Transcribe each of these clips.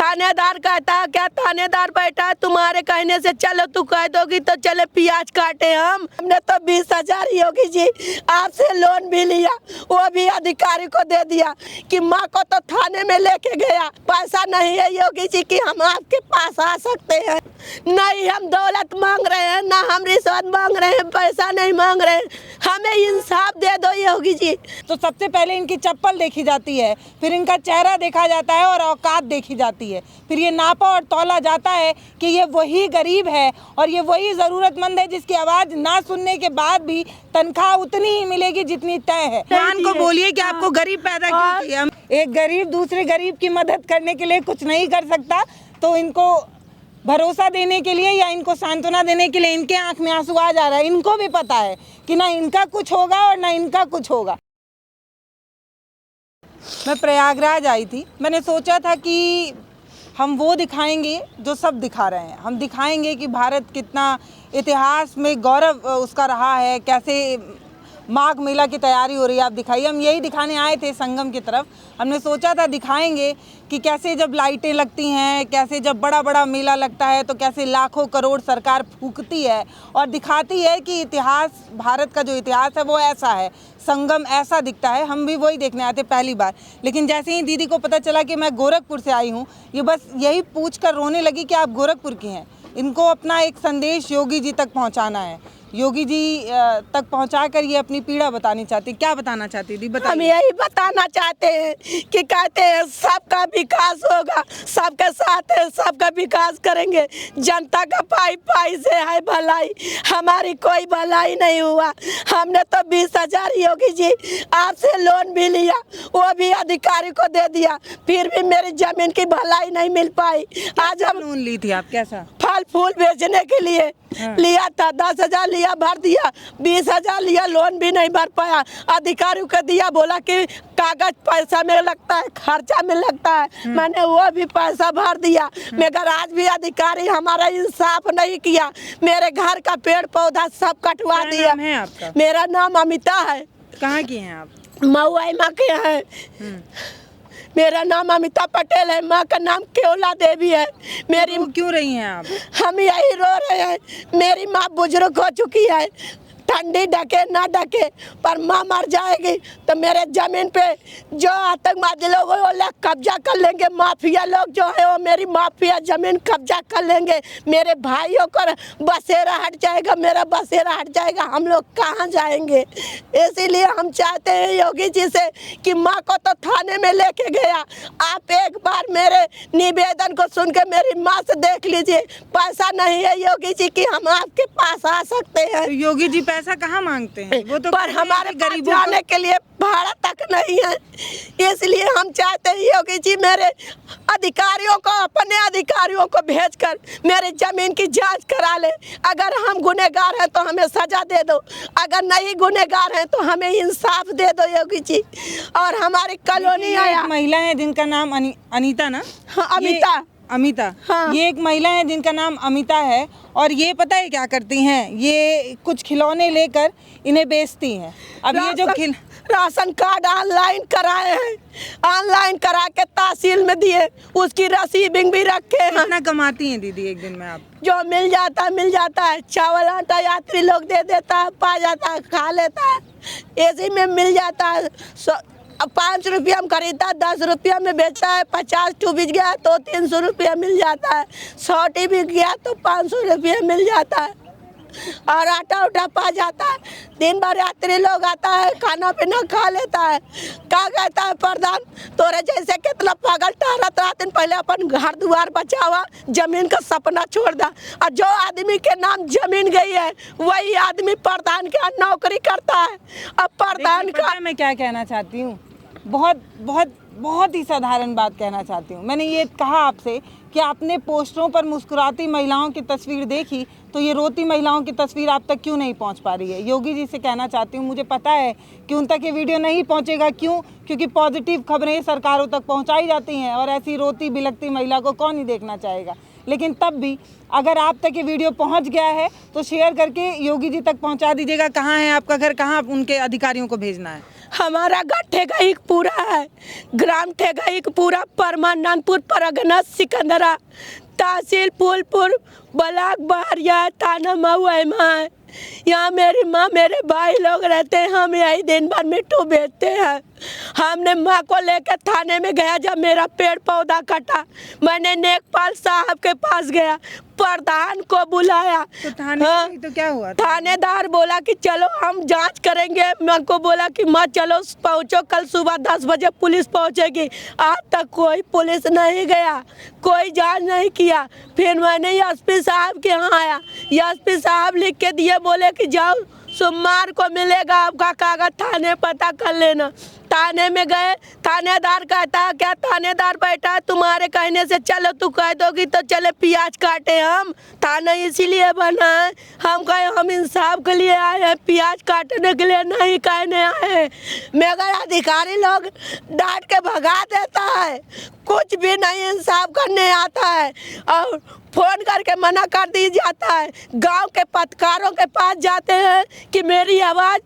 थानेदार कहता है क्या, थानेदार बैठा है तुम्हारे कहने से, चलो तू कह दोगी तो चले प्याज काटे हमने तो 20,000 योगी जी आपसे लोन भी लिया, वो भी अधिकारी को दे दिया कि माँ को तो थाने में लेके गया। पैसा नहीं है योगी जी कि हम आपके पास आ सकते हैं, नहीं हम दौलत मांग रहे हैं, ना हम रिश्वत मांग रहे हैं, पैसा नहीं मांग रहे हैं, हमें इंसाफ दे दो योगी जी। तो सबसे पहले इनकी चप्पल देखी जाती है, फिर इनका चेहरा देखा जाता है और औकात देखी जाती है, फिर ये नापा और तौला जाता है कि ये वही गरीब है और ये वही ज़रूरतमंद है जिसकी आवाज़ ना सुनने के बाद भी तनख्वाह उतनी ही मिलेगी जितनी तय है। भगवान को बोलिए कि आपको गरीब पैदा क्यों किया। एक गरीब दूसरे गरीब की मदद करने के लिए कुछ नहीं कर सकता, तो इनको भरोसा देने के लिए या इनको सांत्वना देने के लिए इनके आंख में आंसू आ जा रहा है। इनको भी पता है कि ना इनका कुछ होगा और ना इनका कुछ होगा। मैं प्रयागराज आई थी, मैंने सोचा था कि हम वो दिखाएंगे जो सब दिखा रहे हैं। हम दिखाएंगे कि भारत कितना इतिहास में गौरव उसका रहा है, कैसे माघ मेला की तैयारी हो रही है, आप दिखाइए। हम यही दिखाने आए थे संगम की तरफ। हमने सोचा था दिखाएंगे कि कैसे जब लाइटें लगती हैं, कैसे जब बड़ा बड़ा मेला लगता है तो कैसे लाखों करोड़ सरकार फूकती है और दिखाती है कि इतिहास, भारत का जो इतिहास है वो ऐसा है, संगम ऐसा दिखता है। हम भी वही देखने आए थे पहली बार, लेकिन जैसे ही दीदी को पता चला कि मैं गोरखपुर से आई हूँ, ये बस यही पूछ कर रोने लगी कि आप गोरखपुर की हैं। इनको अपना एक संदेश योगी जी तक पहुँचाना है, योगी जी तक पहुंचाकर ये अपनी पीड़ा बतानी चाहती। क्या बताना चाहती थी, बताइए। हम यही बताना चाहते हैं कि कहते हैं सबका विकास होगा, सबके साथ है, सबका विकास करेंगे, जनता का पाई पाई से है भलाई, हमारी कोई भलाई नहीं हुआ। हमने तो 20,000 योगी जी आपसे लोन भी लिया, वो भी अधिकारी को दे दिया, फिर भी मेरी जमीन की भलाई नहीं मिल पाई। आज हम लोन ली थी आप, कैसा? फल फूल बेचने के लिए लिया था, 10,000 लिया, भर दिया, 20,000 लिया, लोन भी नहीं भर पाया। अधिकारी को दिया, बोला कि कागज पैसा में लगता है, खर्चा में लगता है, मैंने वो भी पैसा भर दिया, मगर आज भी अधिकारी हमारा इंसाफ नहीं किया। मेरे घर का पेड़ पौधा सब कटवा दिया। नाम है आपका? मेरा नाम अमिता है। कहाँ की हैं आप? मऊआइमा के हैं। मेरा नाम अमिता पटेल है, माँ का नाम केवला देवी है। मेरी क्यों रही हैं आप? हम यही रो रहे हैं, मेरी माँ बुजुर्ग हो चुकी है, ठंडी ढके ना ढके पर माँ मर जाएगी तो मेरे जमीन पे जो आतंकवादी लोग वो लोग कब्जा कर लेंगे, माफिया लोग जो है वो मेरी माफिया जमीन कब्जा कर लेंगे, मेरे भाइयों को बसेरा हट जाएगा, मेरा बसेरा हट जाएगा, हम लोग कहाँ जाएंगे। इसीलिए हम चाहते हैं योगी जी से कि माँ को तो थाने में लेके गया, आप एक बार मेरे निवेदन को सुन के मेरी माँ से देख लीजिए। पैसा नहीं है योगी जी कि हम आपके पास आ सकते हैं। योगी जी पैसा कहाँ मांगते हैं? वो तो पर हमारे गरीबों जाने के लिए भाड़ा तक नहीं है, इसलिए हम चाहते हैं योगी जी मेरे अधिकारियों को, अपने अधिकारियों को भेजकर मेरी जमीन की जांच करा ले। अगर हम गुनहगार हैं तो हमें सजा दे दो, अगर नहीं गुनहगार हैं तो हमें इंसाफ दे दो योगी जी। और हमारी कॉलोनी आया, महिला है जिनका नाम अनीता ना? हाँ, अमिता। हाँ। ये एक महिला है जिनका नाम अमिता है और ये पता है क्या करती हैं, ये कुछ खिलौने लेकर इन्हें बेचती हैं। अब ये जो राशन कार्ड ऑनलाइन कराए हैं, ऑनलाइन करा के तहसील में दिए, उसकी रसीदिंग भी रखे हैं। कितना कमाती हैं दीदी एक दिन में आप? जो मिल जाता है, चावल आटा यात्री लोग दे देता है, पा जाता है, खा लेता है, ऐसे में मिल जाता है। 5 रुपया में खरीदता है, 10 रुपया में बेचता है, 50 टू बिक गया तो 300 रुपया मिल जाता है, 100 टी बिक गया तो 500 रुपया मिल जाता है और आटा उटा पा जाता है। दिन भर यात्री लोग आता है, खाना पीना खा लेता है। क्या कहता है प्रधान, तोरे जैसे कितना पागल टहरत रहा, दिन पहले अपन घर द्वार बचावा, जमीन का सपना छोड़ दा, और जो आदमी के नाम जमीन गई है वही आदमी प्रधान के नौकरी करता है। अब प्रधान का मैं क्या कहना चाहती हूँ, बहुत ही साधारण बात कहना चाहती हूँ। मैंने ये कहा आपसे कि आपने पोस्टरों पर मुस्कुराती महिलाओं की तस्वीर देखी, तो ये रोती महिलाओं की तस्वीर आप तक क्यों नहीं पहुंच पा रही है? योगी जी से कहना चाहती हूँ, मुझे पता है कि उन तक ये वीडियो नहीं पहुंचेगा। क्यों? क्योंकि पॉजिटिव खबरें सरकारों तक पहुंचाई जाती हैं और ऐसी रोती बिलखती महिला को कौन ही देखना चाहेगा। लेकिन तब भी अगर आप तक ये वीडियो पहुंच गया है तो शेयर करके योगी जी तक पहुंचा दीजिएगा। कहाँ है आपका घर, कहाँ उनके अधिकारियों को भेजना है? हमारा घर ठेगाईपुरा है, ग्राम ठेगाईपुरा, परमानंदपुर, परगना सिकंदरा, तहसील फूलपुर, ब्लॉक बहरिया, थाना महुआ है। यहाँ मेरी माँ मेरे भाई लोग रहते हैं। हम यही दिन भर मिट्टू बेचते हैं। हमने माँ को लेकर थाने में गया। जब मेरा पेड़ पौधा कटा, मैंने नेकपाल साहब के पास गया, प्रधान को बुलाया। तो थाने गई तो क्या हुआ? थानेदार बोला कि चलो हम जांच करेंगे। मैं को बोला कि माँ चलो पहुँचो, कल सुबह 10 बजे पुलिस पहुँचेगी। आज तक कोई पुलिस नहीं गया, कोई जांच नहीं किया। फिर मैंने एसपी साहब के यहाँ आया, एसपी साहब लिख के दिए, बोले कि जाओ सोमवार को मिलेगा आपका कागज, थाने पता कर लेना। थाने में गए, थानेदार कहता है क्या, थानेदार बैठा है, तुम्हारे कहने से चलो, तू कह दोगी तो चले प्याज काटे। हम थाना इसीलिए बना है, हम कहे हम इंसाफ के लिए आए हैं, प्याज काटने के लिए नहीं कहने आए हैं। मगर अधिकारी लोग डांट के भगा देता है, कुछ भी नहीं इंसाफ करने आता है और फोन करके मना कर दी जाता है। गांव के पत्रकारों के पास जाते हैं कि मेरी आवाज़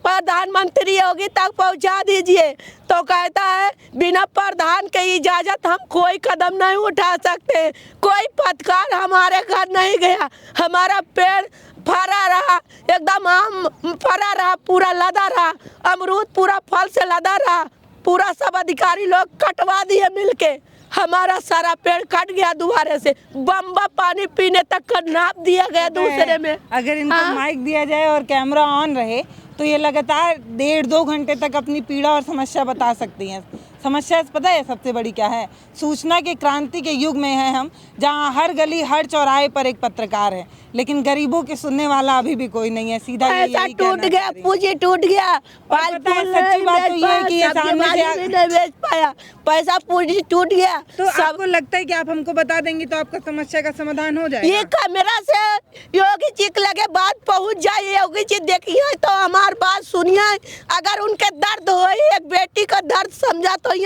प्रधानमंत्री योगी तक पहुंचा दीजिए, तो कहता है बिना प्रधान के इजाज़त हम कोई कदम नहीं उठा सकते। कोई पत्रकार हमारे घर नहीं गया। हमारा पेड़ फरा रहा, एकदम आम फरा रहा, पूरा लदा रहा, अमरूद पूरा फल से लदा रहा, पूरा सब अधिकारी लोग कटवा दिए मिलके। हमारा सारा पेड़ कट गया दोबारा से, बम्बा पानी पीने तक का नाप दिया गया दूसरे में। अगर इनको माइक दिया जाए और कैमरा ऑन रहे तो ये लगातार 1.5-2 घंटे तक अपनी पीड़ा और समस्या बता सकती हैं। समस्या पता है सबसे बड़ी क्या है? सूचना के क्रांति के युग में है हम, जहाँ हर गली हर चौराहे पर एक पत्रकार है, लेकिन गरीबों के सुनने वाला अभी भी कोई नहीं है। सीधा पैसा टूट गया, पूंजी टूट गया, सच्ची बात तो ये है कि ये सामने से नहीं बेच पाया, पैसा पूंजी टूट गया। तो आपको लगता है कि आप हमको बता देंगी तो आपका समस्या का समाधान हो जाएगा? ये कैमरा से योगी जी के लगे बात पहुंच जाए, योगी जी देखिए तो हमारी बात सुनिए। अगर उनके दर्द हो, एक बेटी का दर्द समझा तो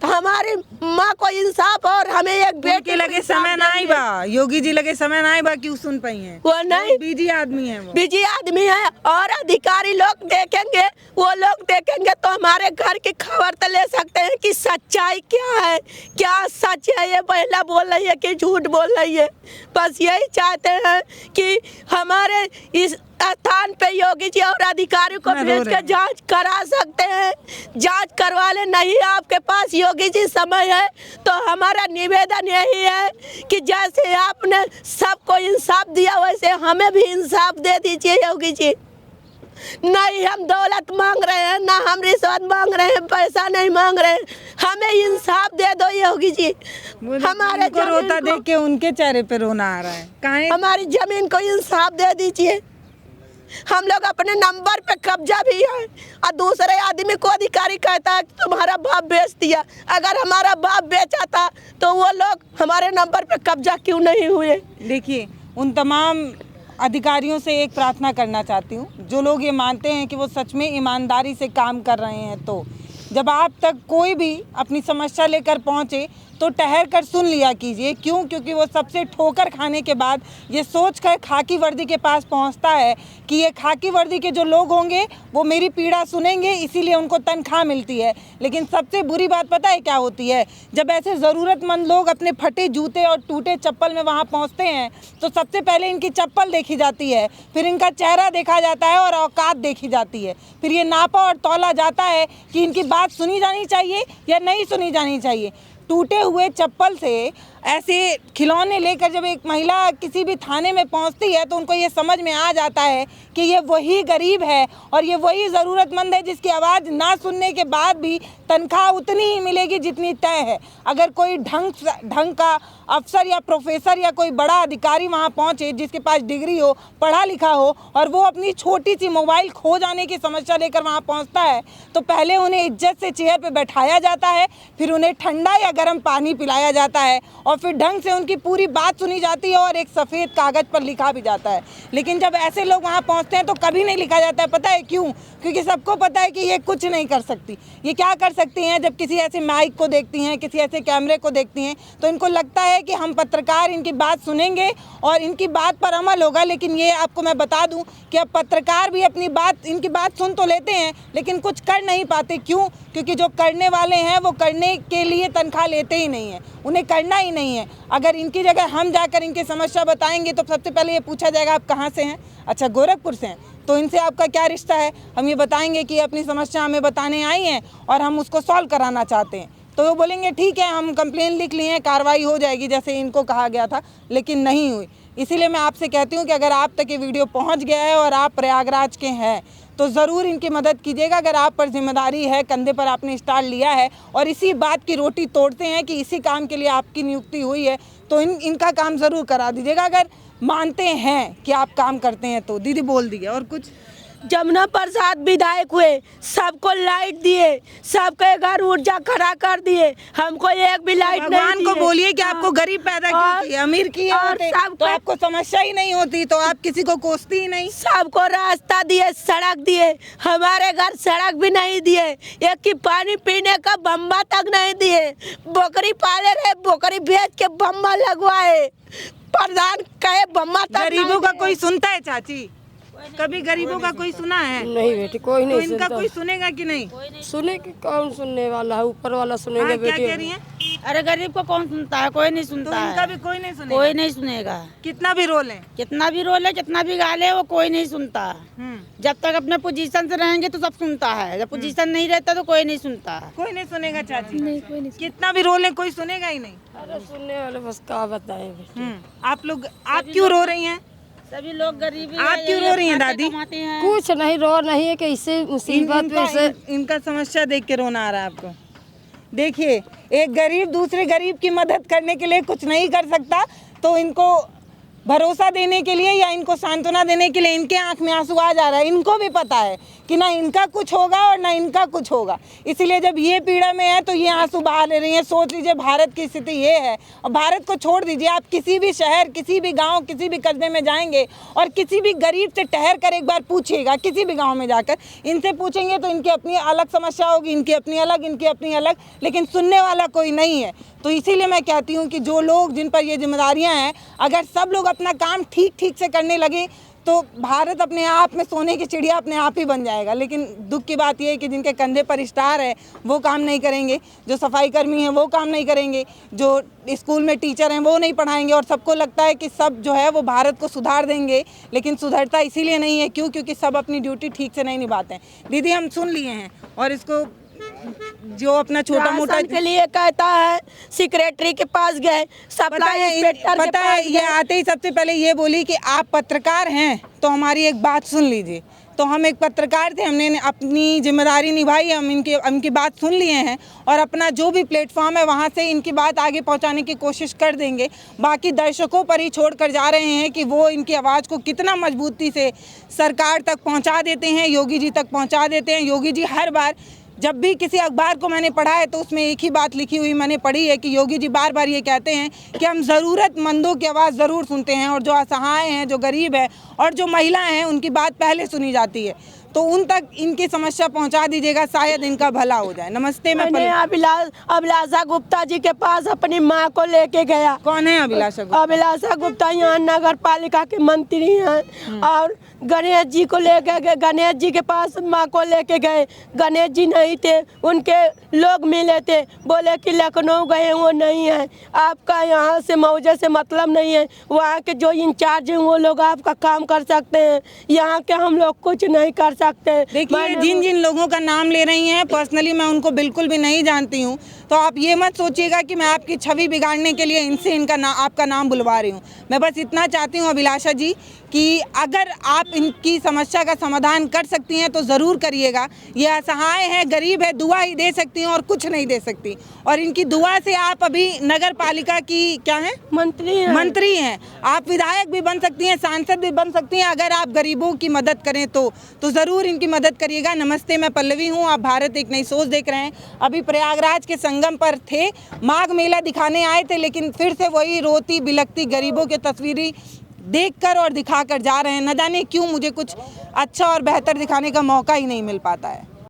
हमारी माँ को इंसाफ और हमें एक बेटी लगे समय ना आई बा, योगी जी लगे समय ना आई बा, क्यों सुन पाई हैं? वो नहीं, बिजी आदमी है, वो बिजी आदमी है। और अधिकारी लोग देखेंगे, वो लोग देखेंगे तो हमारे घर की खबर तो ले सकते हैं कि सच्चाई क्या है, क्या सच है, ये महिला बोल रही है कि झूठ बोल रही है। बस यही चाहते हैं कि हमारे इस स्थान पे योगी जी और अधिकारी को भेज के जांच करा सकते हैं। जांच करवा ले, नहीं आपके पास योगी जी समय है तो हमारा निवेदन यही है कि जैसे आपने सबको इंसाफ दिया वैसे हमें भी इंसाफ दे दीजिए योगी जी। नहीं हम दौलत मांग रहे हैं, ना हम रिश्वत मांग रहे हैं, पैसा नहीं मांग रहे हैं, हमें इंसाफ दे दो योगी जी। हमारे को रोता देख के उनके चेहरे पे रोना आ रहा है। कहाँ हमारी जमीन को इंसाफ दे दीजिए। हम लोग अपने नंबर पे कब्जा भी है और दूसरे आदमी को अधिकारी कहता है कि तुम्हारा बाप बेच दिया। अगर हमारा बाप बेचा था तो वो लोग हमारे नंबर पे कब्जा क्यों नहीं हुए? देखिए, उन तमाम अधिकारियों से एक प्रार्थना करना चाहती हूँ, जो लोग ये मानते हैं कि वो सच में ईमानदारी से काम कर रहे हैं, तो जब आप तक कोई भी अपनी समस्या लेकर पहुँचे तो ठहर कर सुन लिया कीजिए। क्यों? क्योंकि वो सबसे ठोकर खाने के बाद ये सोच कर खाकी वर्दी के पास पहुंचता है कि ये खाकी वर्दी के जो लोग होंगे वो मेरी पीड़ा सुनेंगे, इसीलिए उनको तनख्वाह मिलती है। लेकिन सबसे बुरी बात पता है क्या होती है? जब ऐसे ज़रूरतमंद लोग अपने फटे जूते और टूटे चप्पल में वहाँ पहुँचते हैं तो सबसे पहले इनकी चप्पल देखी जाती है, फिर इनका चेहरा देखा जाता है और औकात देखी जाती है। फिर ये नापा और तौला जाता है कि इनकी बात सुनी जानी चाहिए या नहीं सुनी जानी चाहिए। टूटे हुए चप्पल से ऐसे खिलौने लेकर जब एक महिला किसी भी थाने में पहुंचती है तो उनको ये समझ में आ जाता है कि ये वही गरीब है और ये वही ज़रूरतमंद है जिसकी आवाज़ ना सुनने के बाद भी तनख्वाह उतनी ही मिलेगी जितनी तय है। अगर कोई ढंग का अफसर या प्रोफेसर या कोई बड़ा अधिकारी वहाँ पहुँचे जिसके पास डिग्री हो, पढ़ा लिखा हो, और वो अपनी छोटी सी मोबाइल खो जाने की समस्या लेकर वहाँ पहुँचता है तो पहले उन्हें इज्जत से चेयर पर बैठाया जाता है, फिर उन्हें ठंडा या गर्म पानी पिलाया जाता है और फिर ढंग से उनकी पूरी बात सुनी जाती है और एक सफ़ेद कागज़ पर लिखा भी जाता है। लेकिन जब ऐसे लोग वहाँ पहुँचते हैं तो कभी नहीं लिखा जाता है। पता है क्यों? क्योंकि सबको पता है कि ये कुछ नहीं कर सकती। ये क्या कर सकती हैं? जब किसी ऐसे माइक को देखती हैं, किसी ऐसे कैमरे को देखती हैं, तो इनको लगता है कि हम पत्रकार इनकी बात सुनेंगे और इनकी बात पर अमल होगा। लेकिन ये आपको मैं बता दूं कि अब पत्रकार भी इनकी बात सुन तो लेते हैं, लेकिन कुछ कर नहीं पाते। क्यों? क्योंकि जो करने वाले हैं वो करने के लिए तनख्वाह लेते ही नहीं हैं, उन्हें करना ही नहीं है। अगर इनकी जगह हम जाकर इनकी समस्या बताएंगे तो सबसे पहले ये पूछा जाएगा आप कहाँ से हैं? अच्छा, गोरखपुर से हैं, तो इनसे आपका क्या रिश्ता है? हम ये बताएंगे कि अपनी समस्या हमें बताने आई हैं और हम उसको सॉल्व कराना चाहते हैं, तो वो बोलेंगे ठीक है, हम कंप्लेन लिख लिए हैं, कार्रवाई हो जाएगी, जैसे इनको कहा गया था, लेकिन नहीं हुई। इसीलिए मैं आपसे कहती हूँ कि अगर आप तक ये वीडियो पहुँच गया है और आप प्रयागराज के हैं तो ज़रूर इनकी मदद कीजिएगा। अगर आप पर जिम्मेदारी है, कंधे पर आपने स्टार लिया है और इसी बात की रोटी तोड़ते हैं कि इसी काम के लिए आपकी नियुक्ति हुई है, तो इनका काम ज़रूर करा दीजिएगा। अगर मानते हैं कि आप काम करते हैं तो। दीदी बोल दिए और कुछ। जमुना प्रसाद विधायक हुए, सबको लाइट दिए, सबके घर ऊर्जा खड़ा कर दिए, हमको एक भी लाइट नहीं भगवान को दिए। बोलिए कि आपको गरीब पैदा क्यों किया, अमीर किए होते तो आपको समस्या ही नहीं होती, तो आप किसी को कोसती ही नहीं। सबको रास्ता दिए, सड़क दिए, हमारे घर सड़क भी नहीं दिए, एक की पानी पीने का बम्बा तक नहीं दिए। बकरी पाले रहे, बकरी बेच के बम्बा लगवाए, प्रधान कहे बम्बा तक गरीबों का कोई सुनता है चाची? कभी गरीबों का कोई सुना है? नहीं बेटी, कोई नहीं तो इनका सुनता। कोई सुनेगा कि नहीं? सुने कि कौन सुनने वाला है? ऊपर वाला सुनेंगे हाँ, क्या बेटी। कह रही हैं? अरे गरीब को कौन सुनता है? कोई नहीं तो सुनता इनका है, भी कोई नहीं सुनेगा? कोई नहीं सुनेगा। कितना भी रोल है। कितना भी रोले, कितना भी गाले, वो कोई नहीं सुनता। जब तक अपने पोजीशन से रहेंगे तो सब सुनता है, जब पोजीशन नहीं रहता तो कोई नहीं सुनता। कोई नहीं सुनेगा चाची? नहीं, कोई नहीं। कितना भी रोल है, कोई सुनेगा ही नहीं। अरे सुनने वाले बस क्या बताएं बेटी। आप क्यों रो रही हैं? सभी लोग गरीबी आप क्यों रो रही हैं दादी? कुछ नहीं, रो नहीं है कि इससे मुसीबत पे से इनका समस्या देख के रोना आ रहा है आपको। देखिए, एक गरीब दूसरे गरीब की मदद करने के लिए कुछ नहीं कर सकता, तो इनको भरोसा देने के लिए या इनको सांत्वना देने के लिए इनके आंख में आंसू आ जा रहा है। इनको भी पता है कि ना इनका कुछ होगा और ना इनका कुछ होगा, इसीलिए जब ये पीड़ा में है तो ये आंसू बहा ले रही हैं। सोच लीजिए भारत की स्थिति ये है, और भारत को छोड़ दीजिए, आप किसी भी शहर, किसी भी गांव, किसी भी कस्बे में जाएंगे और किसी भी गरीब से ठहर कर एक बार पूछिएगा, किसी भी गाँव में जाकर इनसे पूछेंगे तो इनकी अपनी अलग समस्या होगी, इनकी अपनी अलग, इनकी अपनी अलग, लेकिन सुनने वाला कोई नहीं है। तो इसीलिए मैं कहती हूँ कि जो लोग, जिन पर ये जिम्मेदारियाँ हैं, अगर सब लोग अपना काम ठीक ठीक से करने लगे तो भारत अपने आप में सोने की चिड़िया अपने आप ही बन जाएगा। लेकिन दुख की बात यह है कि जिनके कंधे पर स्टार है वो काम नहीं करेंगे, जो सफाई कर्मी हैं वो काम नहीं करेंगे, जो स्कूल में टीचर हैं वो नहीं पढ़ाएंगे, और सबको लगता है कि सब जो है वो भारत को सुधार देंगे, लेकिन सुधरता इसीलिए नहीं है क्योंकि सब अपनी ड्यूटी ठीक से नहीं निभाते हैं। दीदी, हम सुन लिए हैं और इसको जो अपना छोटा मोटा के लिए कहता है, सेक्रेटरी के पास गए, सप्लाई इंस्पेक्टर के पता है, पास ये आते ही सबसे पहले ये बोली कि आप पत्रकार हैं तो हमारी एक बात सुन लीजिए। तो हम एक पत्रकार थे, हमने अपनी जिम्मेदारी निभाई, हम इनकी बात सुन लिए हैं और अपना जो भी प्लेटफॉर्म है वहाँ से इनकी बात आगे पहुँचाने की कोशिश कर देंगे। बाकी दर्शकों पर ही छोड़ कर जा रहे हैं कि वो इनकी आवाज़ को कितना मजबूती से सरकार तक पहुँचा देते हैं, योगी जी तक पहुँचा देते हैं। योगी जी हर बार, जब भी किसी अखबार को मैंने पढ़ा है तो उसमें एक ही बात लिखी हुई मैंने पढ़ी है कि योगी जी बार बार ये कहते हैं कि हम ज़रूरतमंदों की आवाज़ ज़रूर सुनते हैं, और जो असहाय हैं, जो गरीब है और जो महिलाएं हैं उनकी बात पहले सुनी जाती है, तो उन तक इनकी समस्या पहुंचा दीजिएगा, शायद इनका भला हो जाए। नमस्ते। मैंने अभिलाषा गुप्ता जी के पास अपनी माँ को लेके गया। कौन है अभिलाषा गुप्ता? अभिलाषा गुप्ता यहाँ नगर पालिका के मंत्री हैं, और गणेश जी को लेके गए, गणेश जी के पास माँ को लेके गए, गणेश जी नहीं थे, उनके लोग मिले थे, बोले कि लखनऊ गए वो नहीं है, आपका यहाँ से मौजे से मतलब नहीं है, वहाँ के जो इंचार्ज हैं वो लोग आपका काम कर सकते हैं, यहाँ के हम लोग कुछ नहीं कर सकते। देखिए, जिन जिन लोगों का नाम ले रही हैं, पर्सनली मैं उनको बिल्कुल भी नहीं जानती हूँ, तो आप ये मत सोचिएगा कि मैं आपकी छवि बिगाड़ने के लिए इनसे आपका नाम बुलवा रही हूँ। मैं बस इतना चाहती हूँ अभिलाषा जी कि अगर आप इनकी समस्या का समाधान कर सकती हैं तो ज़रूर करिएगा। ये असहाय है, गरीब है, दुआ ही दे सकती हैं और कुछ नहीं दे सकती, और इनकी दुआ से आप अभी नगर पालिका की क्या हैं? मंत्री हैं। आप विधायक भी बन सकती हैं, सांसद भी बन सकती हैं, अगर आप गरीबों की मदद करें तो ज़रूर ज़रूर इनकी मदद करिएगा। नमस्ते, मैं पल्लवी हूँ, आप भारत एक नई सोच देख रहे हैं। अभी प्रयागराज के संगम पर थे, माघ मेला दिखाने आए थे, लेकिन फिर से वही रोती बिलखती गरीबों की तस्वीरें देखकर और दिखाकर जा रहे हैं। न जाने क्यों मुझे कुछ अच्छा और बेहतर दिखाने का मौका ही नहीं मिल पाता है।